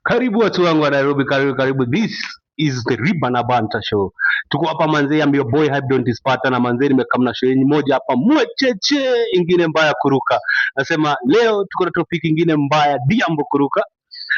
Karibu watu wangu wa Nairobi, karibu. This is the Riba na Banta show. Tuko hapa manzee, I'm your boy Hype Don't Dispata, na manzee nimekamna show yenye moja hapa mwecheche, ingine mbaya kuruka. Nasema leo tuko na topic ingine mbaya diambo kuruka.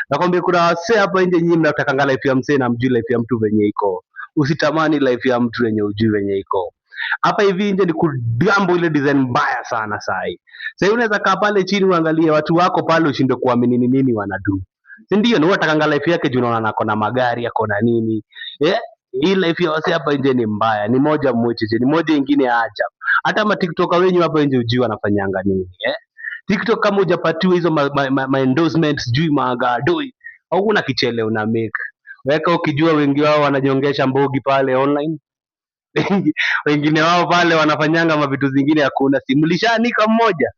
Nakwambia kuna wasee hapa nje, nyinyi mnatakanga life ya msee na mjui life ya mtu venye iko. Usitamani life ya mtu wenye ujui venye iko. Hapa hivi nje ni kudambo ile design mbaya sana sai. Sasa unaweza kaa pale chini uangalie watu wako pale, ushinde kuamini ni nini wanadu. Si ndio? Ni watakanga life yake juu unaona ako na magari, ako na nini. Eh? Hii life ya wase hapa nje ni mbaya, ni moja mwecheche, ni moja ingine ya ajabu. Hata ma TikToker wenyu hapa nje ujui wanafanyanga nini, eh? TikTok kama hujapatiwa hizo ma endorsements juu magadoi, hauna kichele una make. Weka ukijua wengi wao wananyongesha mbogi pale online. Wengine wao pale wanafanyanga mavitu zingine hakuna. Simlishanika mmoja.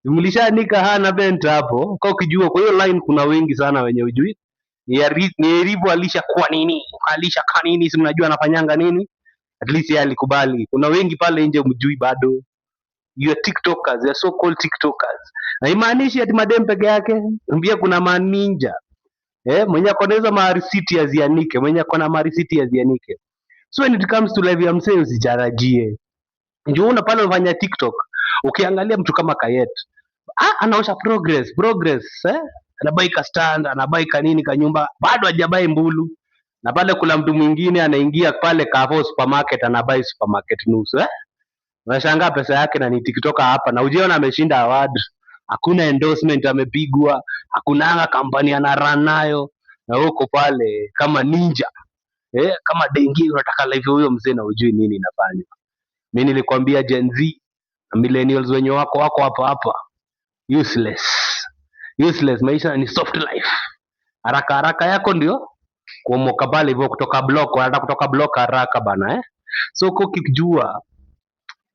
Simlishanika hana bent hapo. Kwa ukijua kwa hiyo line kuna wengi sana wenye ujui. Ni Erivo alisha kwa nini? Alisha kwa nini? Si mnajua anafanyanga nini? At least yeye alikubali. Kuna wengi pale nje mjui bado. You are TikTokers, you are so called TikTokers. Na imaanishi ati madem peke yake, pia kuna maninja. Mwenye akona hizo marisiti azianike, mwenye akona marisiti azianike. So when it comes to live ya msee usijarajie. Njoo una pale unafanya TikTok, ukiangalia mtu kama Kayet, anaosha progress, anabaika stand, anabaika nini kanyumba, bado hajabai mbulu. Na pale kuna mtu mwingine anaingia pale Carrefour supermarket, anabai supermarket nusu, unashangaa pesa yake na ni TikToker hapa, na ujiona ameshinda award, hakuna endorsement amepigwa, hakuna kampani ana run nayo, na huko pale kama ninja, kama dengi unataka live huyo mzee na ujui nini inafanywa. Mimi nilikwambia Gen Z na millennials wenye wako hapa useless, maisha ni soft life, haraka yako ndio kuomoka pale hivyo, kutoka block, wanataka kutoka block haraka bana. So ukijua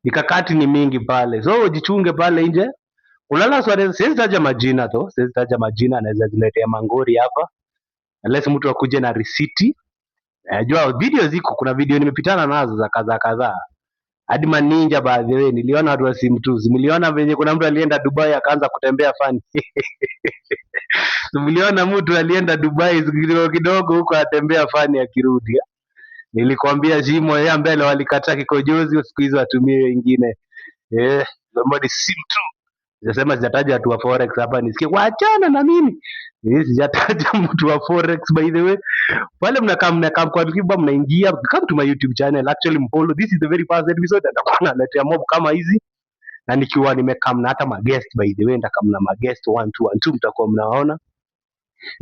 mikakati ni mingi pale, so jichunge pale nje. Ulala swali, siwezi taja majina, anaweza ziletea mangori hapa unless mtu akuje na risiti. Najua video ziko, kuna video nimepitana nazo za kadhaa. Hadi maninja by the way, niliona watu wa simtuzi. Mliona venye kuna mtu alienda Dubai akaanza kutembea fani. Mliona mtu alienda Dubai kidogo huko atembea fani akirudi. Nilikwambia shimo ya mbele walikataa kikojozi, siku hizo atumie wengine. Somebody simtu. Sijasema sijataja watu wa forex hapa nisikie waachana na mimi. Sijataja mtu wa forex by the way. Wale mnakaa kwa kiba mnaingia, come to my YouTube channel, actually mfollow. This is the very first episode nitakuwa naletea mob kama hizi, na nikiwa nimekam na hata guest by the way, nitakam na guest 1 2 1 2 mtakuwa mnaona.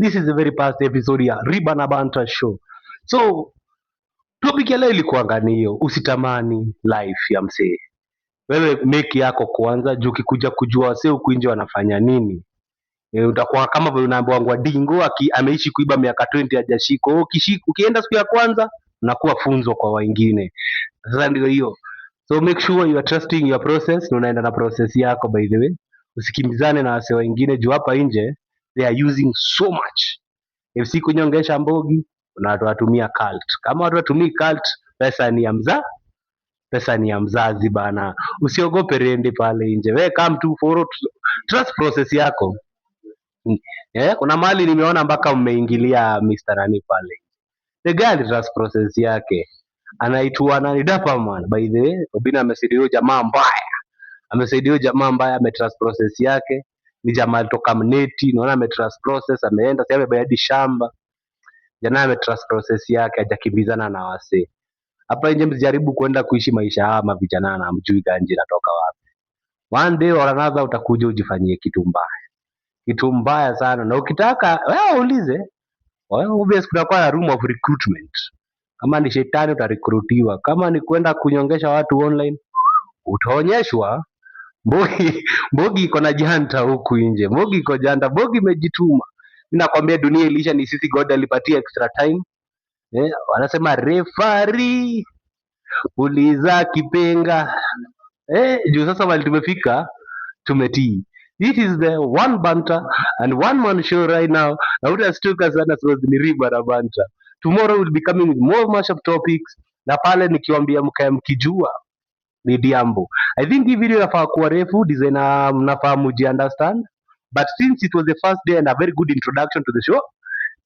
This is the very first episode ya Riba na Banta show. So topic ya leo ilikuwa hiyo, usitamani life ya msee. Wewe make yako kwanza, juu kikuja kujua wasee huku nje wanafanya nini, utakuwa kama vile unaambiwa dingo ameishi kuiba miaka 20 hajashika. Ukienda siku ya kwanza unakuwa funzo kwa wengine. Sasa ndio hiyo. So make sure you are trusting your process, na unaenda na process yako by the way. Usikimbizane na wase wengine juu hapa nje they are using so much. FC kunyongesha mbogi na watu watumia cult. Kama watu watumii cult, pesa ni ya mzazi bana. Usiogope rende pale nje. Wewe come to follow, trust process yako. Kuna mali nimeona mpaka mmeingilia Mr. Nani pale. The guy trust process yake. Anaitwa nani, Dapaman by the way. Obina amesaidia jamaa mbaya, ametrust process yake. Ni jamaa kutoka Mneti, naona ametrust process, ameenda sasa amebayadi shamba. Jana ametrust process yake, hajakimbizana na wase. Hapa nje msijaribu kwenda kuishi maisha haya vijana na mjui ganji natoka wapi. One day or another utakuja ujifanyie kitu mbaya sana, na ukitaka wewe uulize. Obviously kunakuwa na room of recruitment. Kama ni shetani utarekrutiwa, kama ni kwenda kunyongesha watu online utaonyeshwa. Mbogi iko na janta huku nje, Mbogi imejituma. Mimi nakwambia dunia ilisha, ni sisi God alipatia extra time. Wanasema refari uliza kipenga. Juu sasa wali tumefika, tumetii. This is the one banter and one man show right now. Na utastuka sana so ni Riba na Banta. Tomorrow will be coming with more mashup topics, na pale nikiwaambia mkae mkijua ni diambo. I think hii video inafaa kuwa refu, designer mnafaa muji understand. But since it was the first day and a very good introduction to the show,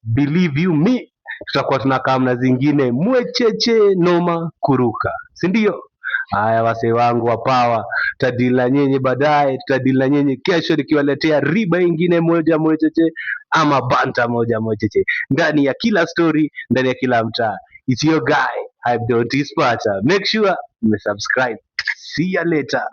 believe you me, tutakuwa tunakaa mna zingine mwecheche noma kuruka, si ndio? Haya wasee wangu wa power, tutadili na nyinyi baadaye, tutadili na nyinyi kesho nikiwaletea riba ingine moja mwecheche ama banta moja mwecheche ndani ya kila story, ndani ya kila mtaa. It's your guy Hype Don't Sparta. Make sure you subscribe. See ya later.